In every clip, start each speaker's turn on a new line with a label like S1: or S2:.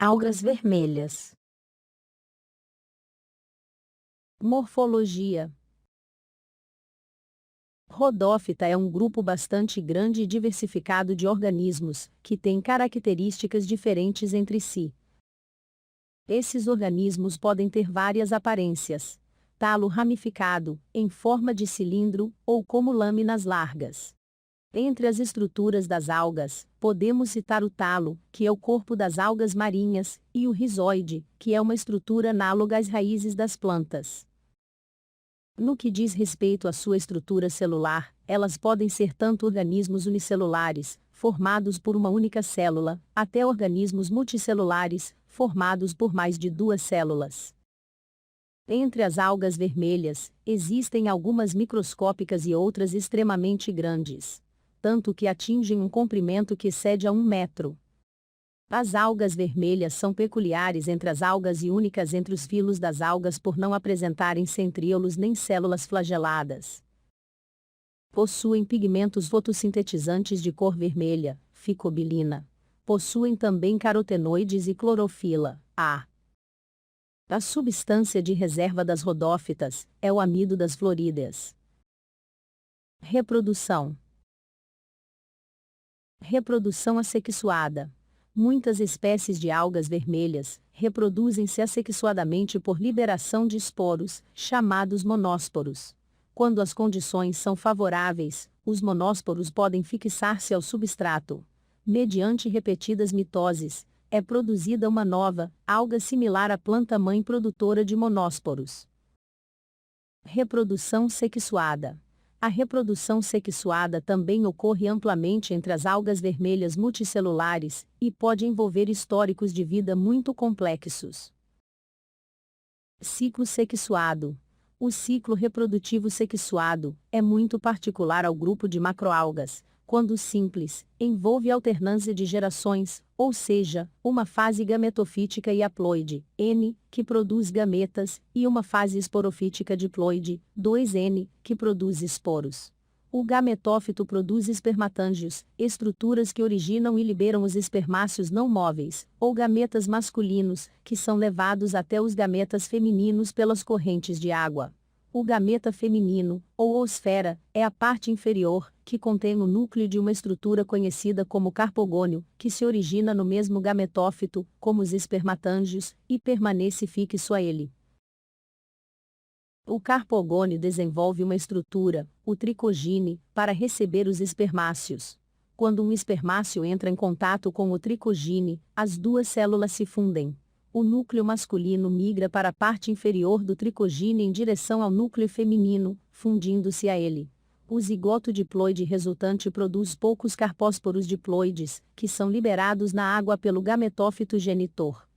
S1: Algas vermelhas. Morfologia. Rodófita é um grupo bastante grande e diversificado de organismos, que têm características diferentes entre si. Esses organismos podem ter várias aparências: talo ramificado, em forma de cilindro, ou como lâminas largas. Entre as estruturas das algas, podemos citar o talo, que é o corpo das algas marinhas, e o rizoide, que é uma estrutura análoga às raízes das plantas. No que diz respeito à sua estrutura celular, elas podem ser tanto organismos unicelulares, formados por uma única célula, até organismos multicelulares, formados por mais de duas células. Entre as algas vermelhas, existem algumas microscópicas e outras extremamente grandes, tanto que atingem um comprimento que excede a 1 metro. As algas vermelhas são peculiares entre as algas e únicas entre os filos das algas por não apresentarem centríolos nem células flageladas. Possuem pigmentos fotossintetizantes de cor vermelha, ficobilina. Possuem também carotenoides e clorofila, A. A substância de reserva das rodófitas é o amido das florídeas. Reprodução. Reprodução assexuada. Muitas espécies de algas vermelhas reproduzem-se assexuadamente por liberação de esporos, chamados monósporos. Quando as condições são favoráveis, os monósporos podem fixar-se ao substrato. Mediante repetidas mitoses, é produzida uma nova alga similar à planta-mãe produtora de monósporos. Reprodução sexuada. A reprodução sexuada também ocorre amplamente entre as algas vermelhas multicelulares, e pode envolver históricos de vida muito complexos. Ciclo sexuado. O ciclo reprodutivo sexuado é muito particular ao grupo de macroalgas, quando simples, envolve alternância de gerações, ou seja, uma fase gametofítica e haploide, N, que produz gametas, e uma fase esporofítica diploide, 2N, que produz esporos. O gametófito produz espermatângios, estruturas que originam e liberam os espermáceos não móveis, ou gametas masculinos, que são levados até os gametas femininos pelas correntes de água. O gameta feminino, ou oosfera, é a parte inferior, que contém o núcleo de uma estrutura conhecida como carpogônio, que se origina no mesmo gametófito, como os espermatângios, e permanece fixo a ele. O carpogônio desenvolve uma estrutura, o tricogine, para receber os espermáceos. Quando um espermáceo entra em contato com o tricogine, as duas células se fundem. O núcleo masculino migra para a parte inferior do tricogine em direção ao núcleo feminino, fundindo-se a ele. O zigoto diploide resultante produz poucos carpósporos diploides, que são liberados na água pelo gametófito genitor.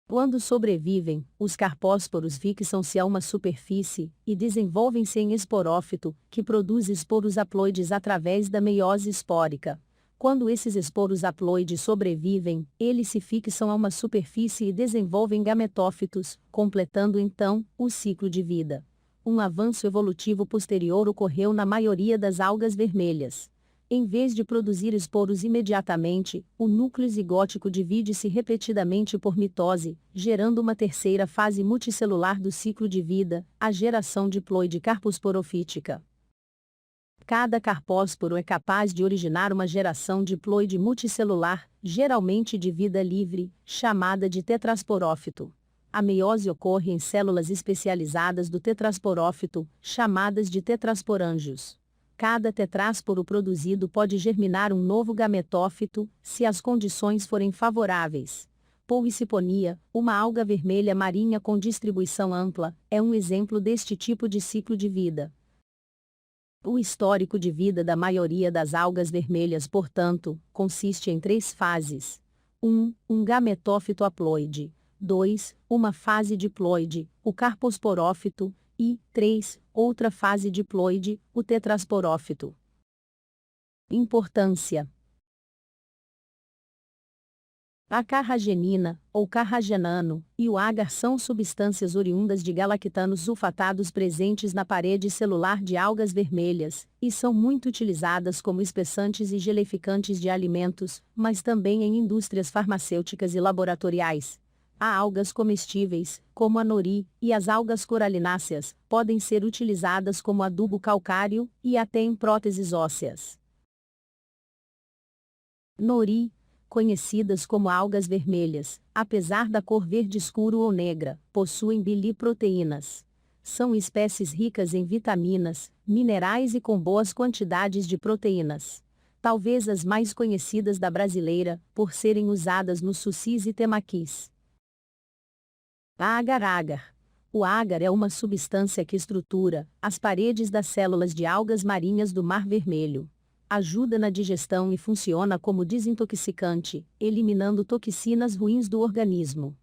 S1: Quando sobrevivem, os carpósporos fixam-se a uma superfície, e desenvolvem-se em esporófito, que produz esporos haploides através da meiose espórica. Quando esses esporos haploides sobrevivem, eles se fixam a uma superfície e desenvolvem gametófitos, completando então o ciclo de vida. Um avanço evolutivo posterior ocorreu na maioria das algas vermelhas. Em vez de produzir esporos imediatamente, o núcleo zigótico divide-se repetidamente por mitose, gerando uma terceira fase multicelular do ciclo de vida, a geração diploide carposporofítica. Cada carpósporo é capaz de originar uma geração diploide multicelular, geralmente de vida livre, chamada de tetrasporófito. A meiose ocorre em células especializadas do tetrasporófito, chamadas de tetrasporângios. Cada tetrásporo produzido pode germinar um novo gametófito, se as condições forem favoráveis. Pouiciponia, uma alga vermelha marinha com distribuição ampla, é um exemplo deste tipo de ciclo de vida. O histórico de vida da maioria das algas vermelhas, portanto, consiste em 3 fases. 1. Um gametófito haploide. 2. Uma fase diploide, o carposporófito. E 3. Outra fase diploide, o tetrasporófito. Importância. A carragenina, ou carragenano, e o agar são substâncias oriundas de galactanos sulfatados presentes na parede celular de algas vermelhas, e são muito utilizadas como espessantes e geleficantes de alimentos, mas também em indústrias farmacêuticas e laboratoriais. Há algas comestíveis, como a nori, e as algas coralináceas, podem ser utilizadas como adubo calcário, e até em próteses ósseas. Nori, conhecidas como algas vermelhas, apesar da cor verde escuro ou negra, possuem biliproteínas. São espécies ricas em vitaminas, minerais e com boas quantidades de proteínas. Talvez as mais conhecidas da brasileira, por serem usadas nos sucis e temaquis. Agar-agar. O agar é uma substância que estrutura as paredes das células de algas marinhas do Mar Vermelho. Ajuda na digestão e funciona como desintoxicante, eliminando toxinas ruins do organismo.